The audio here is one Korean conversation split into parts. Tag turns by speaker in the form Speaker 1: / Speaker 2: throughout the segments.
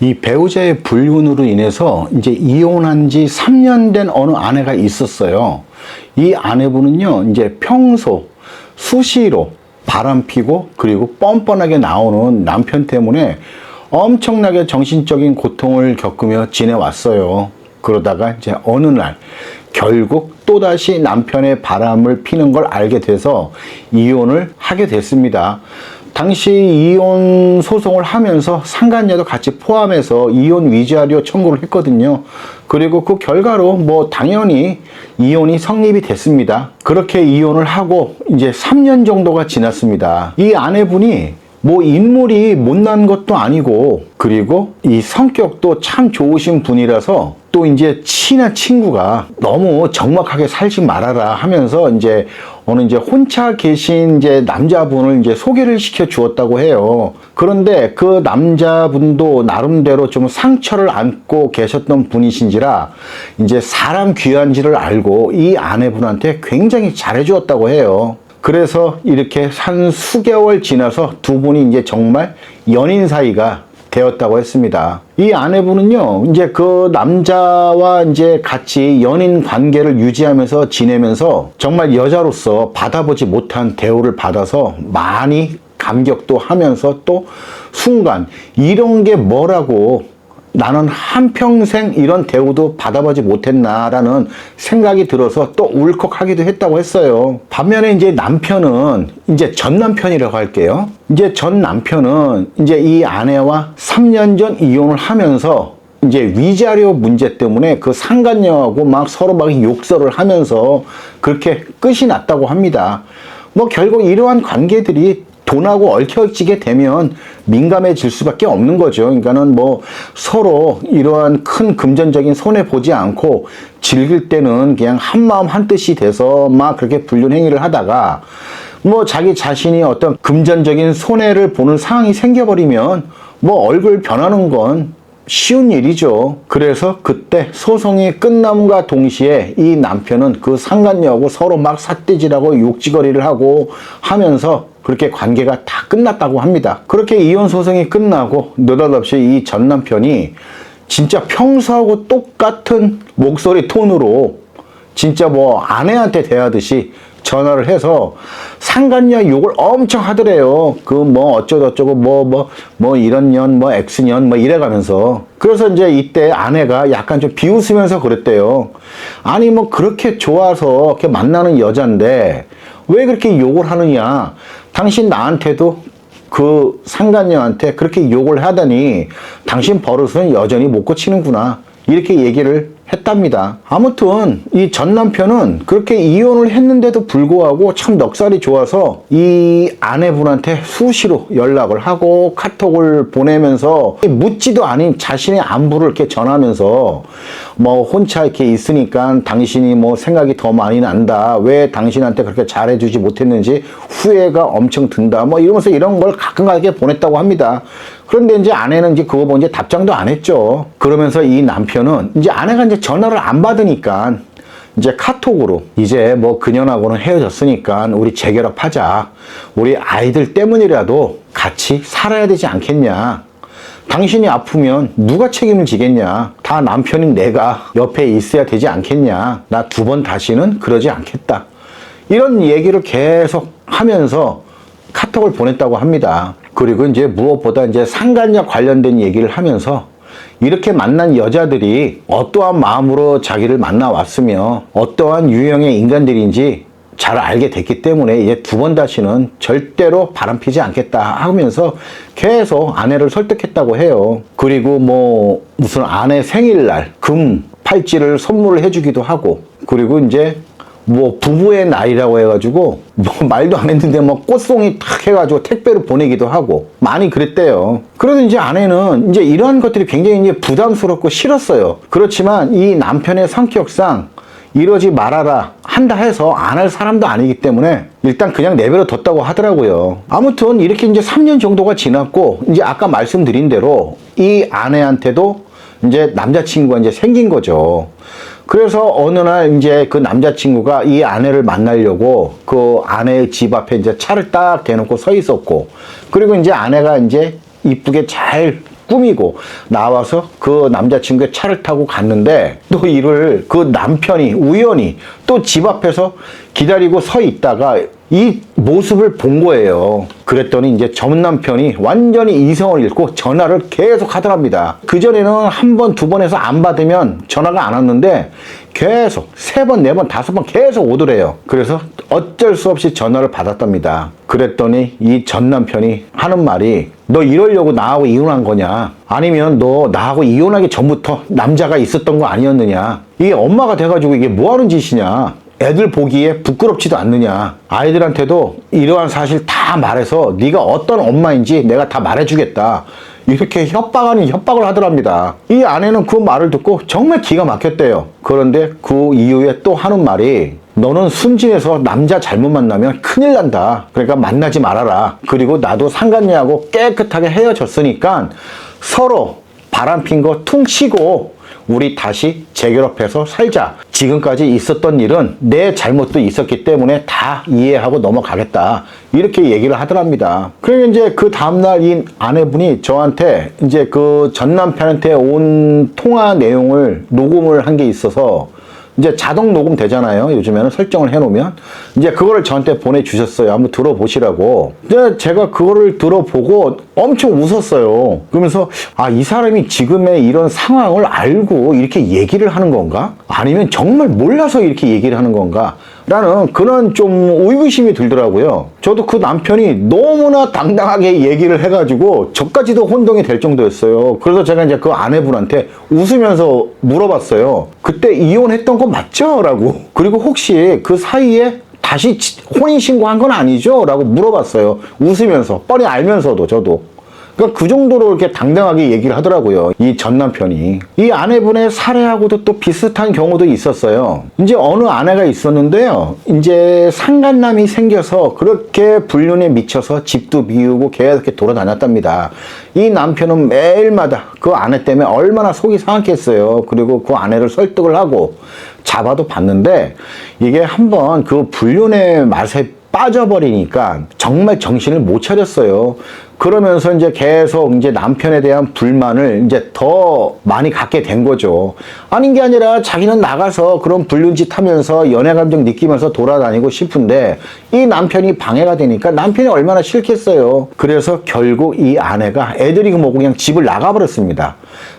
Speaker 1: 이 배우자의 불륜으로 인해서 이제 이혼한 지 3년 된 어느 아내가 있었어요. 이 아내분은요, 이제 평소 수시로 바람 피고 그리고 뻔뻔하게 나오는 남편 때문에 엄청나게 정신적인 고통을 겪으며 지내왔어요. 그러다가 이제 어느 날 결국 또다시 남편의 바람을 피는 걸 알게 돼서 이혼을 하게 됐습니다. 당시 이혼 소송을 하면서 상간녀도 같이 포함해서 이혼 위자료 청구를 했거든요. 그리고 그 결과로 뭐 당연히 이혼이 성립이 됐습니다. 그렇게 이혼을 하고 이제 3년 정도가 지났습니다. 이 아내분이 뭐 인물이 못난 것도 아니고 그리고 이 성격도 참 좋으신 분이라서 또 이제 친한 친구가 너무 적막하게 살지 말아라 하면서 이제 어느 이제 혼자 계신 이제 남자분을 이제 소개를 시켜 주었다고 해요. 그런데 그 남자분도 나름대로 좀 상처를 안고 계셨던 분이신지라 이제 사람 귀한지를 알고 이 아내분한테 굉장히 잘해 주었다고 해요. 그래서 이렇게 한 수개월 지나서 두 분이 이제 정말 연인 사이가 되었다고 했습니다. 이 아내분은요, 이제 그 남자와 이제 같이 연인 관계를 유지하면서 지내면서 정말 여자로서 받아보지 못한 대우를 받아서 많이 감격도 하면서 또 순간 이런 게 뭐라고 나는 한평생 이런 대우도 받아보지 못했나라는 생각이 들어서 또 울컥하기도 했다고 했어요. 반면에 이제 남편은 이제 전 남편이라고 할게요. 이제 전 남편은 이제 이 아내와 3년 전 이혼을 하면서 이제 위자료 문제 때문에 그 상간녀하고 막 서로 막 욕설을 하면서 그렇게 끝이 났다고 합니다. 뭐 결국 이러한 관계들이 돈하고 얽혀지게 되면 민감해질 수밖에 없는 거죠. 그러니까는 뭐 서로 이러한 큰 금전적인 손해 보지 않고 즐길 때는 그냥 한마음 한뜻이 돼서 막 그렇게 불륜 행위를 하다가 뭐 자기 자신이 어떤 금전적인 손해를 보는 상황이 생겨버리면 뭐 얼굴 변하는 건 쉬운 일이죠. 그래서 그때 소송이 끝남과 동시에 이 남편은 그 상간녀하고 서로 막 삿대질하고 욕지거리를 하고 하면서 그렇게 관계가 다 끝났다고 합니다. 그렇게 이혼 소송이 끝나고 느닷없이 이 전 남편이 진짜 평소하고 똑같은 목소리 톤으로 진짜 뭐 아내한테 대하듯이 전화를 해서 상간녀 욕을 엄청 하더래요. 그 뭐 어쩌고저쩌고 뭐 이런 년 뭐 X년 뭐 이래가면서. 그래서 이제 이때 아내가 약간 좀 비웃으면서 그랬대요. 아니 뭐 그렇게 좋아서 이렇게 만나는 여잔데 왜 그렇게 욕을 하느냐. 당신 나한테도 그 상간녀한테 그렇게 욕을 하다니 당신 버릇은 여전히 못 고치는구나. 이렇게 얘기를 했답니다. 아무튼 이 전 남편은 그렇게 이혼을 했는데도 불구하고 참 넉살이 좋아서 이 아내분한테 수시로 연락을 하고 카톡을 보내면서 묻지도 않은 자신의 안부를 이렇게 전하면서 뭐 혼자 이렇게 있으니까 당신이 뭐 생각이 더 많이 난다. 왜 당신한테 그렇게 잘해주지 못했는지 후회가 엄청 든다. 뭐 이러면서 이런 걸 가끔가게 보냈다고 합니다. 그런데 이제 아내는 이제 그거 보고 이제 답장도 안 했죠. 그러면서 이 남편은 이제 아내가 이제 전화를 안 받으니까 이제 카톡으로 이제 뭐 그년하고는 헤어졌으니까 우리 재결합하자. 우리 아이들 때문이라도 같이 살아야 되지 않겠냐. 당신이 아프면 누가 책임을 지겠냐. 다 남편인 내가 옆에 있어야 되지 않겠냐. 나 두 번 다시는 그러지 않겠다. 이런 얘기를 계속 하면서 카톡을 보냈다고 합니다. 그리고 이제 무엇보다 이제 상간녀 관련된 얘기를 하면서 이렇게 만난 여자들이 어떠한 마음으로 자기를 만나왔으며 어떠한 유형의 인간들인지 잘 알게 됐기 때문에 이제 두 번 다시는 절대로 바람피지 않겠다 하면서 계속 아내를 설득했다고 해요. 그리고 뭐 무슨 아내 생일날 금 팔찌를 선물을 해주기도 하고 그리고 이제 뭐 부부의 날이라고 해가지고 뭐 말도 안 했는데 뭐 꽃송이 탁 해가지고 택배로 보내기도 하고 많이 그랬대요. 그래도 이제 아내는 이제 이러한 것들이 굉장히 이제 부담스럽고 싫었어요. 그렇지만 이 남편의 성격상 이러지 말아라 한다 해서 안 할 사람도 아니기 때문에 일단 그냥 내버려 뒀다고 하더라고요. 아무튼 이렇게 이제 3년 정도가 지났고 이제 아까 말씀드린 대로 이 아내한테도 이제 남자친구가 이제 생긴 거죠. 그래서 어느 날 이제 그 남자친구가 이 아내를 만나려고 그 아내의 집 앞에 이제 차를 딱 대놓고 서 있었고, 그리고 이제 아내가 이제 이쁘게 잘 꾸미고 나와서 그 남자친구의 차를 타고 갔는데 또 이를 그 남편이 우연히 또 집 앞에서 기다리고 서 있다가 이 모습을 본 거예요. 그랬더니 이제 전 남편이 완전히 이성을 잃고 전화를 계속 하더랍니다. 그전에는 한 번, 두 번 해서 안 받으면 전화가 안 왔는데 계속 3번, 4번, 5번 계속 오더래요. 그래서 어쩔 수 없이 전화를 받았답니다. 그랬더니 이 전 남편이 하는 말이 너 이러려고 나하고 이혼한 거냐? 아니면 너 나하고 이혼하기 전부터 남자가 있었던 거 아니었느냐? 이게 엄마가 돼가지고 이게 뭐 하는 짓이냐? 애들 보기에 부끄럽지도 않느냐. 아이들한테도 이러한 사실 다 말해서 네가 어떤 엄마인지 내가 다 말해주겠다. 이렇게 협박 아닌 협박을 하더랍니다. 이 아내는 그 말을 듣고 정말 기가 막혔대요. 그런데 그 이후에 또 하는 말이 너는 순진해서 남자 잘못 만나면 큰일 난다. 그러니까 만나지 말아라. 그리고 나도 상간녀하고 깨끗하게 헤어졌으니까 서로 바람핀 거 퉁 치고 우리 다시 재결합해서 살자. 지금까지 있었던 일은 내 잘못도 있었기 때문에 다 이해하고 넘어가겠다. 이렇게 얘기를 하더랍니다. 그러니까 이제 그 다음날 이 아내분이 저한테 이제 그 전 남편한테 온 통화 내용을 녹음을 한 게 있어서 이제 자동 녹음 되잖아요. 요즘에는 설정을 해놓으면. 이제 그거를 저한테 보내주셨어요. 한번 들어보시라고. 근데 제가 그거를 들어보고 엄청 웃었어요. 그러면서, 아, 이 사람이 지금의 이런 상황을 알고 이렇게 얘기를 하는 건가? 아니면 정말 몰라서 이렇게 얘기를 하는 건가? 라는 그런 좀 의구심이 들더라고요. 저도 그 남편이 너무나 당당하게 얘기를 해가지고 저까지도 혼동이 될 정도였어요. 그래서 제가 이제 그 아내분한테 웃으면서 물어봤어요. 그때 이혼했던 거 맞죠? 라고. 그리고 혹시 그 사이에 다시 혼인신고한 건 아니죠? 라고 물어봤어요. 웃으면서. 뻔히 알면서도 저도. 그러니까 그 정도로 이렇게 당당하게 얘기를 하더라고요. 이 전 남편이. 이 아내분의 사례하고도 또 비슷한 경우도 있었어요. 이제 어느 아내가 있었는데요. 이제 상간남이 생겨서 그렇게 불륜에 미쳐서 집도 비우고 계속 이렇게 돌아다녔답니다. 이 남편은 매일마다 그 아내 때문에 얼마나 속이 상했겠어요. 그리고 그 아내를 설득을 하고 잡아도 봤는데 이게 한번 그 불륜의 맛에 빠져버리니까 정말 정신을 못 차렸어요. 그러면서 이제 계속 이제 남편에 대한 불만을 이제 더 많이 갖게 된 거죠. 아닌 게 아니라 자기는 나가서 그런 불륜짓 하면서 연애 감정 느끼면서 돌아다니고 싶은데 이 남편이 방해가 되니까 남편이 얼마나 싫겠어요. 그래서 결국 이 아내가 애들이 뭐고 그냥 집을 나가버렸습니다.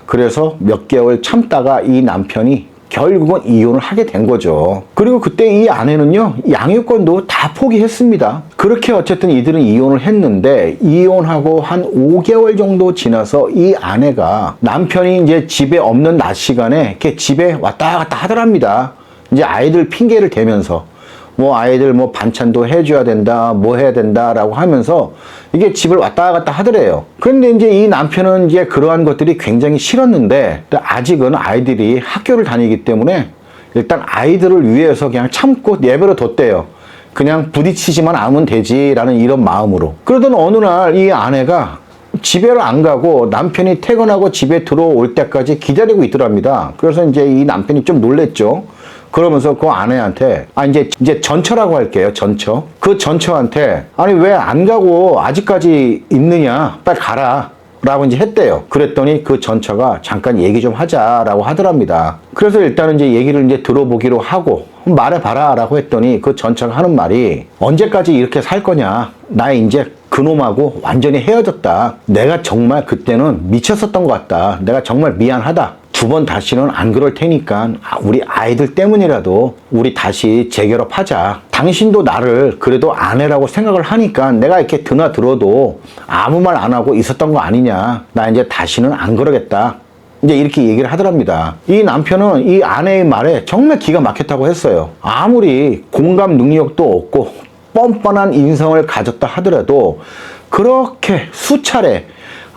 Speaker 1: 그래서 몇 개월 참다가 이 남편이 결국은 이혼을 하게 된 거죠. 그리고 그때 이 아내는요, 양육권도 다 포기했습니다. 그렇게 어쨌든 이들은 이혼을 했는데, 이혼하고 한 5개월 정도 지나서 이 아내가 남편이 이제 집에 없는 낮 시간에 이렇게 집에 왔다 갔다 하더랍니다. 이제 아이들 핑계를 대면서. 뭐 아이들 뭐 반찬도 해줘야 된다, 뭐 해야 된다라고 하면서 이게 집을 왔다 갔다 하더래요. 그런데 이제 이 남편은 이제 그러한 것들이 굉장히 싫었는데 아직은 아이들이 학교를 다니기 때문에 일단 아이들을 위해서 그냥 참고 내버려 뒀대요. 그냥 부딪히지만 않으면 되지라는 이런 마음으로. 그러던 어느 날 이 아내가 집에를 안 가고 남편이 퇴근하고 집에 들어올 때까지 기다리고 있더랍니다. 그래서 이제 이 남편이 좀 놀랬죠. 그러면서 그 아내한테, 이제 전처라고 할게요, 전처. 그 전처한테, 아니, 왜 안 가고 아직까지 있느냐? 빨리 가라. 라고 이제 했대요. 그랬더니 그 전처가 잠깐 얘기 좀 하자라고 하더랍니다. 그래서 일단은 이제 얘기를 이제 들어보기로 하고, 말해봐라. 라고 했더니 그 전처가 하는 말이, 언제까지 이렇게 살 거냐? 나 이제 그놈하고 완전히 헤어졌다. 내가 정말 그때는 미쳤었던 것 같다. 내가 정말 미안하다. 2번 다시는 안 그럴 테니까 우리 아이들 때문이라도 우리 다시 재결합하자. 당신도 나를 그래도 아내라고 생각을 하니까 내가 이렇게 드나들어도 아무 말 안 하고 있었던 거 아니냐. 나 이제 다시는 안 그러겠다. 이제 이렇게 얘기를 하더랍니다. 이 남편은 이 아내의 말에 정말 기가 막혔다고 했어요. 아무리 공감 능력도 없고 뻔뻔한 인성을 가졌다 하더라도 그렇게 수차례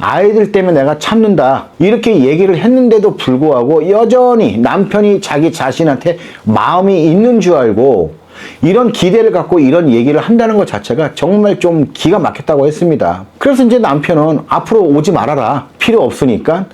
Speaker 1: 아이들 때문에 내가 참는다 이렇게 얘기를 했는데도 불구하고 여전히 남편이 자기 자신한테 마음이 있는 줄 알고 이런 기대를 갖고 이런 얘기를 한다는 것 자체가 정말 좀 기가 막혔다고 했습니다. 그래서 이제 남편은 앞으로 오지 말아라. 필요 없으니까.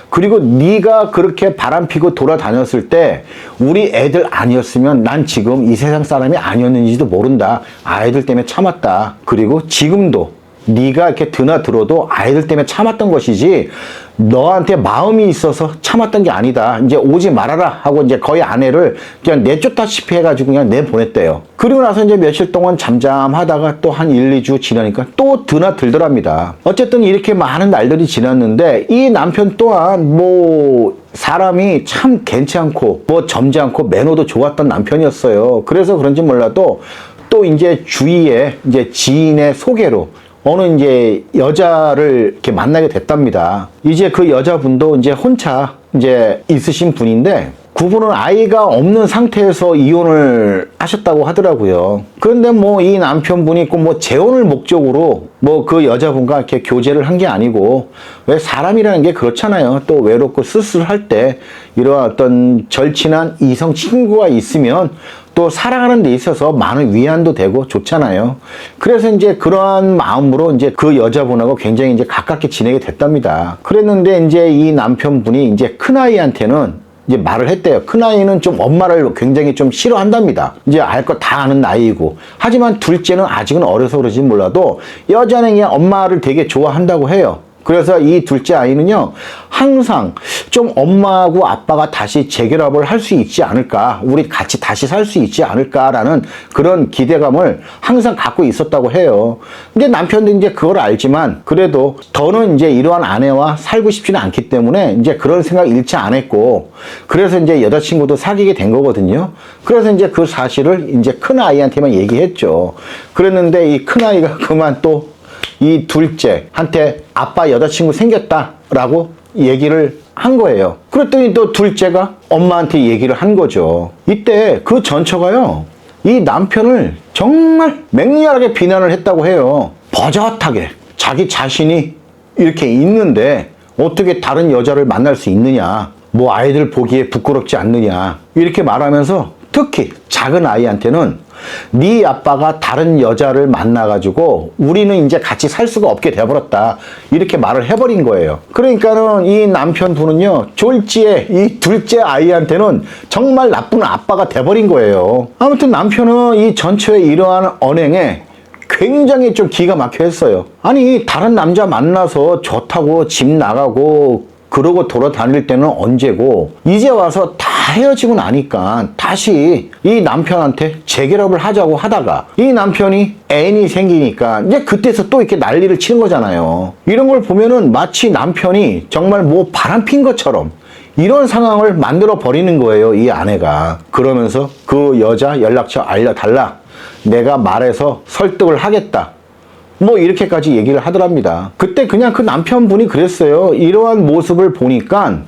Speaker 1: 그리고 네가 그렇게 바람피고 돌아다녔을 때 우리 애들 아니었으면 난 지금 이 세상 사람이 아니었는지도 모른다. 아이들 때문에 참았다. 그리고 지금도 네가 이렇게 드나들어도 아이들 때문에 참았던 것이지 너한테 마음이 있어서 참았던 게 아니다. 이제 오지 말아라 하고 이제 거의 아내를 그냥 내쫓다시피 해가지고 그냥 내보냈대요. 그리고 나서 이제 며칠 동안 잠잠하다가 또 한 1, 2주 지나니까 또 드나들더랍니다. 어쨌든 이렇게 많은 날들이 지났는데 이 남편 또한 뭐 사람이 참 괜찮고 뭐 점잖고 매너도 좋았던 남편이었어요. 그래서 그런지 몰라도 또 이제 주위에 이제 지인의 소개로 어느 이제 여자를 이렇게 만나게 됐답니다. 이제 그 여자분도 이제 혼자 이제 있으신 분인데 그분은 아이가 없는 상태에서 이혼을 하셨다고 하더라고요. 그런데 뭐 이 남편분이 꼭 뭐 재혼을 목적으로 뭐 그 여자분과 이렇게 교제를 한 게 아니고 왜 사람이라는 게 그렇잖아요. 또 외롭고 쓸쓸할 때 이러한 어떤 절친한 이성 친구가 있으면 또 사랑하는 데 있어서 많은 위안도 되고 좋잖아요. 그래서 이제 그러한 마음으로 이제 그 여자분하고 굉장히 이제 가깝게 지내게 됐답니다. 그랬는데 이제 이 남편분이 이제 큰아이한테는 이제 말을 했대요. 큰아이는 좀 엄마를 굉장히 좀 싫어한답니다. 이제 알 거 다 아는 나이고. 하지만 둘째는 아직은 어려서 그러지 몰라도 여자는 그냥 엄마를 되게 좋아한다고 해요. 그래서 이 둘째 아이는요, 항상 좀 엄마하고 아빠가 다시 재결합을 할 수 있지 않을까, 우리 같이 다시 살 수 있지 않을까라는 그런 기대감을 항상 갖고 있었다고 해요. 근데 남편도 이제 그걸 알지만, 그래도 더는 이제 이러한 아내와 살고 싶지는 않기 때문에 이제 그런 생각 일치 안 했고, 그래서 이제 여자친구도 사귀게 된 거거든요. 그래서 이제 그 사실을 이제 큰 아이한테만 얘기했죠. 그랬는데 이 큰 아이가 그만 또 이 둘째한테 아빠 여자친구 생겼다라고 얘기를 한 거예요. 그랬더니 또 둘째가 엄마한테 얘기를 한 거죠. 이때 그 전처가요, 이 남편을 정말 맹렬하게 비난을 했다고 해요. 버젓하게 자기 자신이 이렇게 있는데 어떻게 다른 여자를 만날 수 있느냐, 뭐 아이들 보기에 부끄럽지 않느냐, 이렇게 말하면서 특히 작은 아이한테는 네 아빠가 다른 여자를 만나가지고 우리는 이제 같이 살 수가 없게 돼버렸다, 이렇게 말을 해버린 거예요. 그러니까는 이 남편분은요, 졸지에 이 둘째 아이한테는 정말 나쁜 아빠가 돼버린 거예요. 아무튼 남편은 이 전처의 이러한 언행에 굉장히 좀 기가 막혀 했어요. 아니, 다른 남자 만나서 좋다고 집 나가고 그러고 돌아다닐 때는 언제고, 이제 와서 다 헤어지고 나니까 다시 이 남편한테 재결합을 하자고 하다가 이 남편이 애인이 생기니까 이제 그때서 또 이렇게 난리를 치는 거잖아요. 이런 걸 보면은 마치 남편이 정말 뭐 바람핀 것처럼 이런 상황을 만들어 버리는 거예요, 이 아내가. 그러면서 그 여자 연락처 알려달라, 내가 말해서 설득을 하겠다, 뭐 이렇게까지 얘기를 하더랍니다. 그때 그냥 그 남편분이 그랬어요. 이러한 모습을 보니까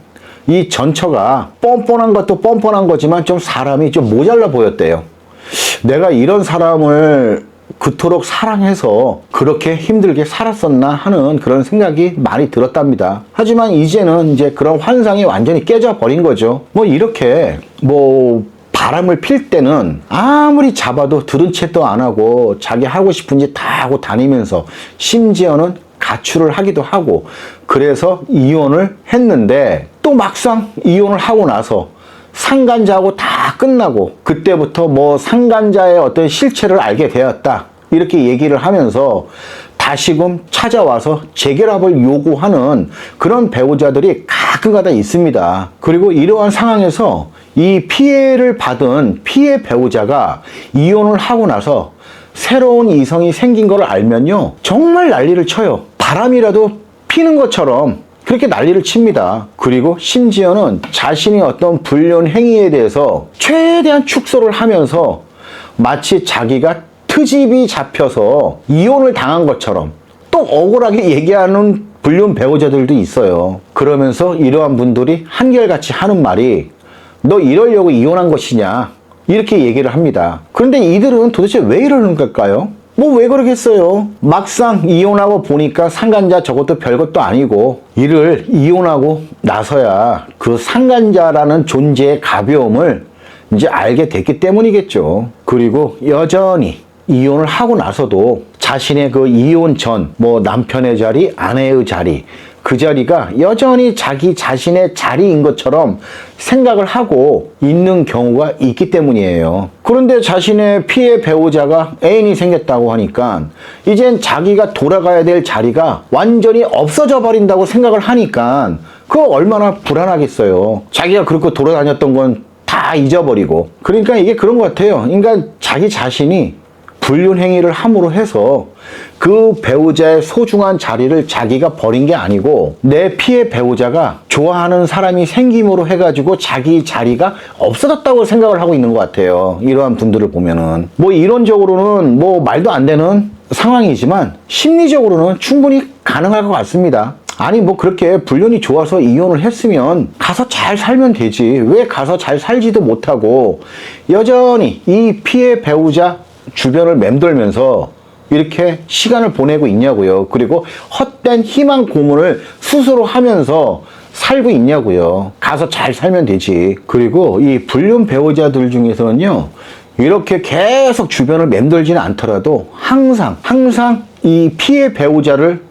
Speaker 1: 이 전처가 뻔뻔한 것도 뻔뻔한 거지만 좀 사람이 좀 모자라 보였대요. 내가 이런 사람을 그토록 사랑해서 그렇게 힘들게 살았었나 하는 그런 생각이 많이 들었답니다. 하지만 이제는 이제 그런 환상이 완전히 깨져 버린 거죠. 뭐 이렇게 뭐 바람을 필 때는 아무리 잡아도 들은 채도 안 하고 자기 하고 싶은 짓 다 하고 다니면서 심지어는 가출을 하기도 하고, 그래서 이혼을 했는데 또 막상 이혼을 하고 나서 상간자하고 다 끝나고 그때부터 뭐 상간자의 어떤 실체를 알게 되었다, 이렇게 얘기를 하면서 다시금 찾아와서 재결합을 요구하는 그런 배우자들이 가끔가다 있습니다. 그리고 이러한 상황에서 이 피해를 받은 피해 배우자가 이혼을 하고 나서 새로운 이성이 생긴 걸 알면요, 정말 난리를 쳐요. 바람이라도 피는 것처럼 그렇게 난리를 칩니다. 그리고 심지어는 자신이 어떤 불륜 행위에 대해서 최대한 축소를 하면서 마치 자기가 트집이 잡혀서 이혼을 당한 것처럼 또 억울하게 얘기하는 불륜 배우자들도 있어요. 그러면서 이러한 분들이 한결같이 하는 말이, 너 이러려고 이혼한 것이냐, 이렇게 얘기를 합니다. 그런데 이들은 도대체 왜 이러는 걸까요? 뭐 왜 그러겠어요? 막상 이혼하고 보니까 상간자 저것도 별것도 아니고, 이를 이혼하고 나서야 그 상간자라는 존재의 가벼움을 이제 알게 됐기 때문이겠죠. 그리고 여전히 이혼을 하고 나서도 자신의 그 이혼 전, 뭐 남편의 자리, 아내의 자리, 그 그 자리가 여전히 자기 자신의 자리인 것처럼 생각을 하고 있는 경우가 있기 때문이에요. 그런데 자신의 피해 배우자가 애인이 생겼다고 하니까 이젠 자기가 돌아가야 될 자리가 완전히 없어져 버린다고 생각을 하니까 그거 얼마나 불안하겠어요. 자기가 그렇게 돌아다녔던 건 다 잊어버리고. 그러니까 이게 그런 것 같아요. 그러니까 자기 자신이 불륜 행위를 함으로 해서 그 배우자의 소중한 자리를 자기가 버린 게 아니고 내 피해 배우자가 좋아하는 사람이 생김으로 해가지고 자기 자리가 없어졌다고 생각을 하고 있는 것 같아요. 이러한 분들을 보면은 뭐 이론적으로는 뭐 말도 안 되는 상황이지만 심리적으로는 충분히 가능할 것 같습니다. 아니 뭐 그렇게 불륜이 좋아서 이혼을 했으면 가서 잘 살면 되지. 왜 가서 잘 살지도 못하고 여전히 이 피해 배우자 주변을 맴돌면서 이렇게 시간을 보내고 있냐고요. 그리고 헛된 희망 고문을 스스로 하면서 살고 있냐고요. 가서 잘 살면 되지. 그리고 이 불륜 배우자들 중에서는요, 이렇게 계속 주변을 맴돌지는 않더라도 항상 이 피해 배우자를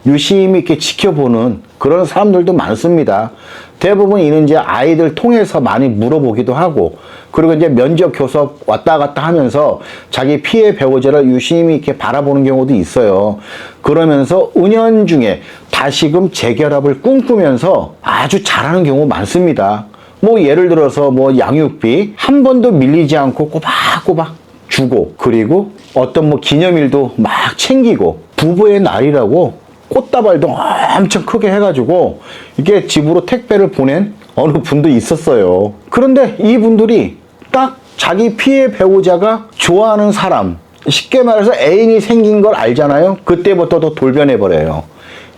Speaker 1: 유심히 이렇게 지켜보는 그런 사람들도 많습니다. 대부분 이는 이제 아이들 통해서 많이 물어보기도 하고, 그리고 이제 면접 교섭 왔다 갔다 하면서 자기 피해 배우자를 유심히 이렇게 바라보는 경우도 있어요. 그러면서 은연중에 다시금 재결합을 꿈꾸면서 아주 잘하는 경우 많습니다. 뭐 예를 들어서 뭐 양육비 한 번도 밀리지 않고 꼬박꼬박 주고, 그리고 어떤 뭐 기념일도 막 챙기고, 부부의 날이라고 꽃다발도 엄청 크게 해가지고 이게 집으로 택배를 보낸 어느 분도 있었어요. 그런데 이분들이 딱 자기 피해 배우자가 좋아하는 사람, 쉽게 말해서 애인이 생긴 걸 알잖아요. 그때부터 또 돌변해버려요.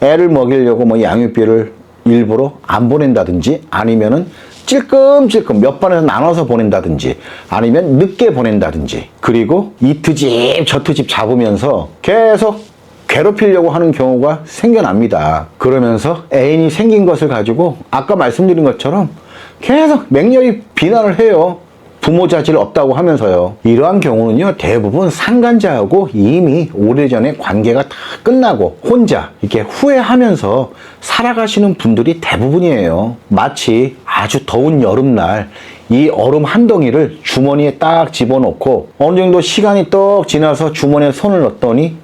Speaker 1: 애를 먹이려고 뭐 양육비를 일부러 안 보낸다든지, 아니면은 찔끔찔끔 몇 번에서 나눠서 보낸다든지, 아니면 늦게 보낸다든지, 그리고 이 트집 저 트집 잡으면서 계속 괴롭히려고 하는 경우가 생겨납니다. 그러면서 애인이 생긴 것을 가지고 아까 말씀드린 것처럼 계속 맹렬히 비난을 해요. 부모 자질 없다고 하면서요. 이러한 경우는요, 대부분 상간자하고 이미 오래전에 관계가 다 끝나고 혼자 이렇게 후회하면서 살아가시는 분들이 대부분이에요. 마치 아주 더운 여름날 이 얼음 한 덩이를 주머니에 딱 집어넣고 어느 정도 시간이 떡 지나서 주머니에 손을 넣었더니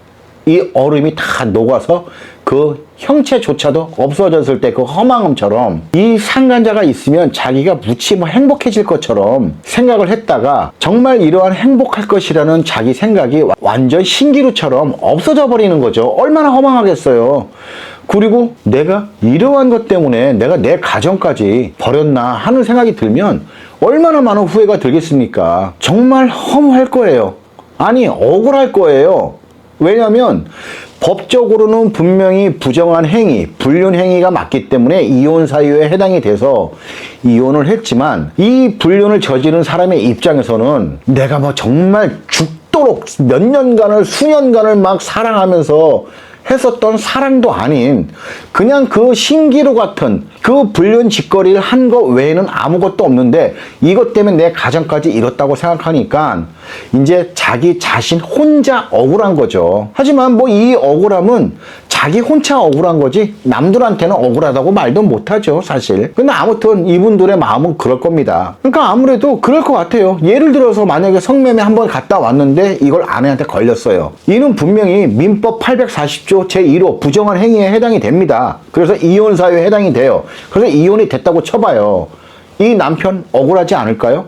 Speaker 1: 이 얼음이 다 녹아서 그 형체조차도 없어졌을 때 그 허망함처럼, 이 상간자가 있으면 자기가 무치 뭐 행복해질 것처럼 생각을 했다가 정말 이러한 행복할 것이라는 자기 생각이 완전 신기루처럼 없어져 버리는 거죠. 얼마나 허망하겠어요. 그리고 내가 이러한 것 때문에 내가 내 가정까지 버렸나 하는 생각이 들면 얼마나 많은 후회가 들겠습니까? 정말 허무할 거예요. 아니 억울할 거예요. 왜냐하면 법적으로는 분명히 부정한 행위, 불륜 행위가 맞기 때문에 이혼 사유에 해당이 돼서 이혼을 했지만, 이 불륜을 저지른 사람의 입장에서는 내가 뭐 정말 죽도록 몇 년간을 수년간을 막 사랑하면서 했었던 사랑도 아닌 그냥 그 신기루 같은 그 불륜 짓거리를 한 거 외에는 아무것도 없는데 이것 때문에 내 가정까지 잃었다고 생각하니까 이제 자기 자신 혼자 억울한 거죠. 하지만 뭐 이 억울함은 자기 혼자 억울한 거지 남들한테는 억울하다고 말도 못하죠, 사실. 근데 아무튼 이분들의 마음은 그럴 겁니다. 그러니까 아무래도 그럴 것 같아요. 예를 들어서 만약에 성매매 한번 갔다 왔는데 이걸 아내한테 걸렸어요. 이는 분명히 민법 840조 제1호 부정한 행위에 해당이 됩니다. 그래서 이혼 사유에 해당이 돼요. 그래서 이혼이 됐다고 쳐봐요. 이 남편 억울하지 않을까요?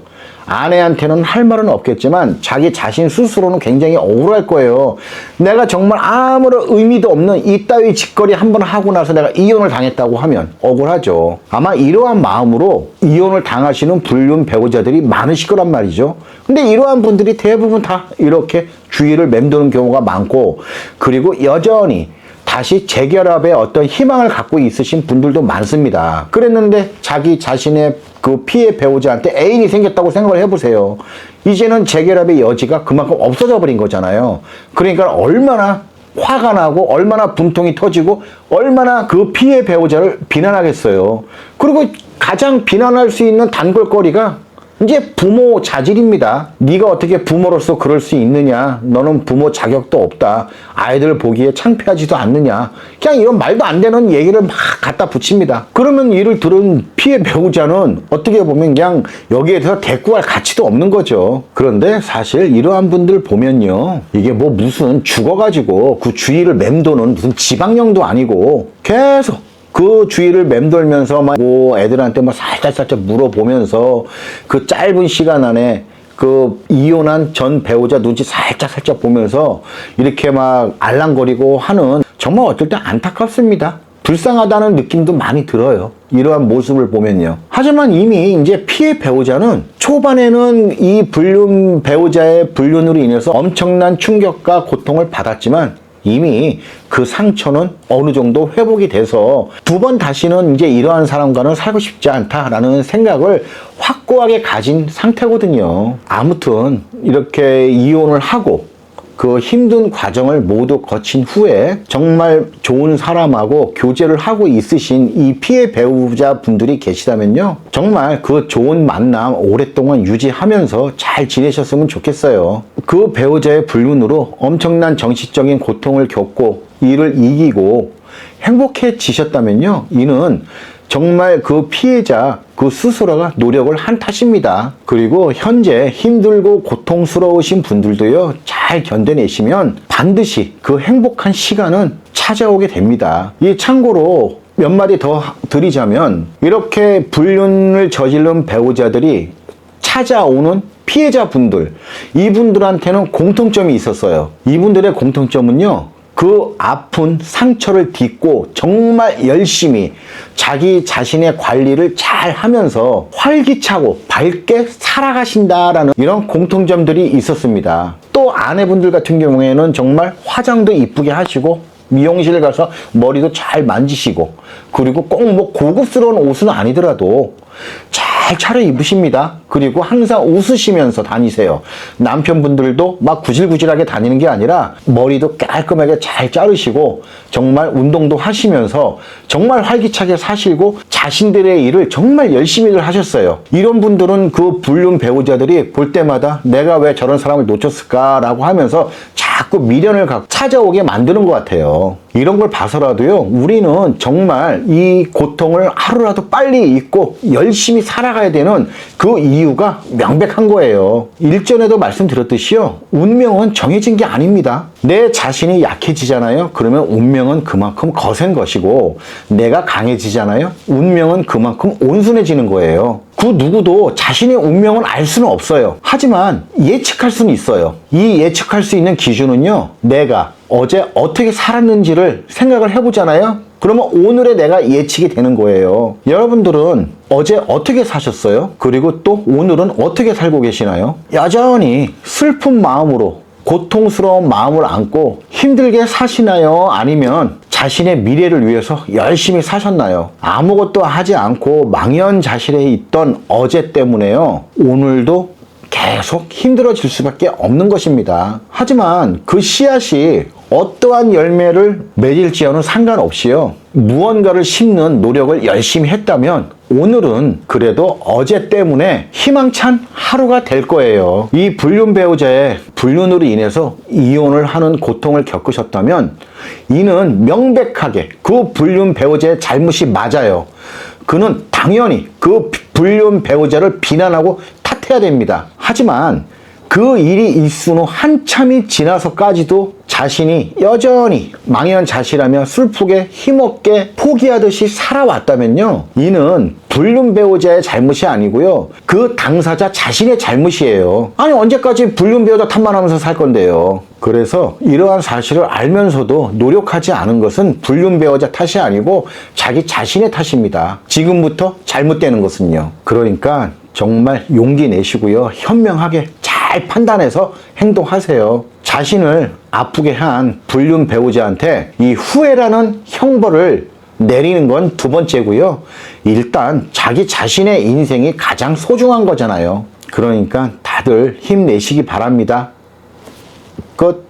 Speaker 1: 아내한테는 할 말은 없겠지만 자기 자신 스스로는 굉장히 억울할 거예요. 내가 정말 아무런 의미도 없는 이따위 짓거리 한번 하고 나서 내가 이혼을 당했다고 하면 억울하죠. 아마 이러한 마음으로 이혼을 당하시는 불륜 배우자들이 많으실 거란 말이죠. 근데 이러한 분들이 대부분 다 이렇게 주위를 맴도는 경우가 많고, 그리고 여전히 다시 재결합의 어떤 희망을 갖고 있으신 분들도 많습니다. 그랬는데 자기 자신의 그 피해 배우자한테 애인이 생겼다고 생각을 해보세요. 이제는 재결합의 여지가 그만큼 없어져 버린 거잖아요. 그러니까 얼마나 화가 나고 얼마나 분통이 터지고 얼마나 그 피해 배우자를 비난하겠어요. 그리고 가장 비난할 수 있는 단골거리가 이제 부모 자질입니다. 네가 어떻게 부모로서 그럴 수 있느냐? 너는 부모 자격도 없다. 아이들 보기에 창피하지도 않느냐? 그냥 이런 말도 안 되는 얘기를 막 갖다 붙입니다. 그러면 이를 들은 피해 배우자는 어떻게 보면 그냥 여기에 대해서 대꾸할 가치도 없는 거죠. 그런데 사실 이러한 분들 보면요, 이게 뭐 무슨 죽어가지고 그 주위를 맴도는 무슨 지방령도 아니고 계속 그 주위를 맴돌면서 막 뭐 애들한테 막 살짝 물어보면서 그 짧은 시간 안에 그 이혼한 전 배우자 눈치 살짝 보면서 이렇게 막 알랑거리고 하는, 정말 어떨 때 안타깝습니다. 불쌍하다는 느낌도 많이 들어요. 이러한 모습을 보면요. 하지만 이미 이제 피해 배우자는 초반에는 이 불륜 배우자의 불륜으로 인해서 엄청난 충격과 고통을 받았지만 이미 그 상처는 어느 정도 회복이 돼서 두 번 다시는 이제 이러한 사람과는 살고 싶지 않다라는 생각을 확고하게 가진 상태거든요. 아무튼 이렇게 이혼을 하고 그 힘든 과정을 모두 거친 후에 정말 좋은 사람하고 교제를 하고 있으신 이 피해 배우자 분들이 계시다면요, 정말 그 좋은 만남 오랫동안 유지하면서 잘 지내셨으면 좋겠어요. 그 배우자의 불륜으로 엄청난 정신적인 고통을 겪고 이를 이기고 행복해지셨다면요, 이는 정말 그 피해자 그 스스로가 노력을 한 탓입니다. 그리고 현재 힘들고 고통스러우신 분들도요, 잘 견뎌내시면 반드시 그 행복한 시간은 찾아오게 됩니다. 이 참고로 몇 마디 더 드리자면, 이렇게 불륜을 저지른 배우자들이 찾아오는 피해자분들, 이분들한테는 공통점이 있었어요. 이분들의 공통점은요, 그 아픈 상처를 딛고 정말 열심히 자기 자신의 관리를 잘 하면서 활기차고 밝게 살아가신다라는 이런 공통점들이 있었습니다. 또 아내분들 같은 경우에는 정말 화장도 이쁘게 하시고 미용실 가서 머리도 잘 만지시고, 그리고 꼭 뭐 고급스러운 옷은 아니더라도 잘 차려입으십니다. 그리고 항상 웃으시면서 다니세요. 남편분들도 막 구질구질하게 다니는 게 아니라 머리도 깔끔하게 잘 자르시고 정말 운동도 하시면서 정말 활기차게 사시고 자신들의 일을 정말 열심히들 하셨어요. 이런 분들은 그 불륜 배우자들이 볼 때마다 내가 왜 저런 사람을 놓쳤을까라고 하면서 자꾸 미련을 갖고 찾아오게 만드는 것 같아요. 이런 걸 봐서라도요, 우리는 정말 이 고통을 하루라도 빨리 잊고 열심히 살아가야 되는 그 이유가 명백한 거예요. 일전에도 말씀드렸듯이요, 운명은 정해진 게 아닙니다. 내 자신이 약해지잖아요. 그러면 운명은 그만큼 거센 것이고, 내가 강해지잖아요. 운명은 그만큼 온순해지는 거예요. 그 누구도 자신의 운명을 알 수는 없어요. 하지만 예측할 수는 있어요. 이 예측할 수 있는 기준은요, 내가 어제 어떻게 살았는지를 생각을 해보잖아요. 그러면 오늘의 내가 예측이 되는 거예요. 여러분들은 어제 어떻게 사셨어요? 그리고 또 오늘은 어떻게 살고 계시나요? 여전히 슬픈 마음으로, 고통스러운 마음을 안고 힘들게 사시나요? 아니면 자신의 미래를 위해서 열심히 사셨나요? 아무것도 하지 않고 망연자실해 있던 어제 때문에요, 오늘도 계속 힘들어질 수밖에 없는 것입니다. 하지만 그 씨앗이 어떠한 열매를 맺을지와는 상관없이요, 무언가를 심는 노력을 열심히 했다면 오늘은 그래도 어제 때문에 희망찬 하루가 될 거예요. 이 불륜 배우자의 불륜으로 인해서 이혼을 하는 고통을 겪으셨다면 이는 명백하게 그 불륜 배우자의 잘못이 맞아요. 그는 당연히 그 불륜 배우자를 비난하고 탓해야 됩니다. 하지만 그 일이 있은 후 한참이 지나서까지도 자신이 여전히 망연자실하며 슬프게 힘없게 포기하듯이 살아왔다면요, 이는 불륜 배우자의 잘못이 아니고요, 그 당사자 자신의 잘못이에요. 아니, 언제까지 불륜 배우자 탓만 하면서 살 건데요. 그래서 이러한 사실을 알면서도 노력하지 않은 것은 불륜 배우자 탓이 아니고 자기 자신의 탓입니다. 지금부터 잘못되는 것은요. 그러니까 정말 용기 내시고요, 현명하게 잘 판단해서 행동하세요. 자신을 아프게 한 불륜 배우자한테 이 후회라는 형벌을 내리는 건 두 번째고요. 일단 자기 자신의 인생이 가장 소중한 거잖아요. 그러니까 다들 힘내시기 바랍니다. 끝.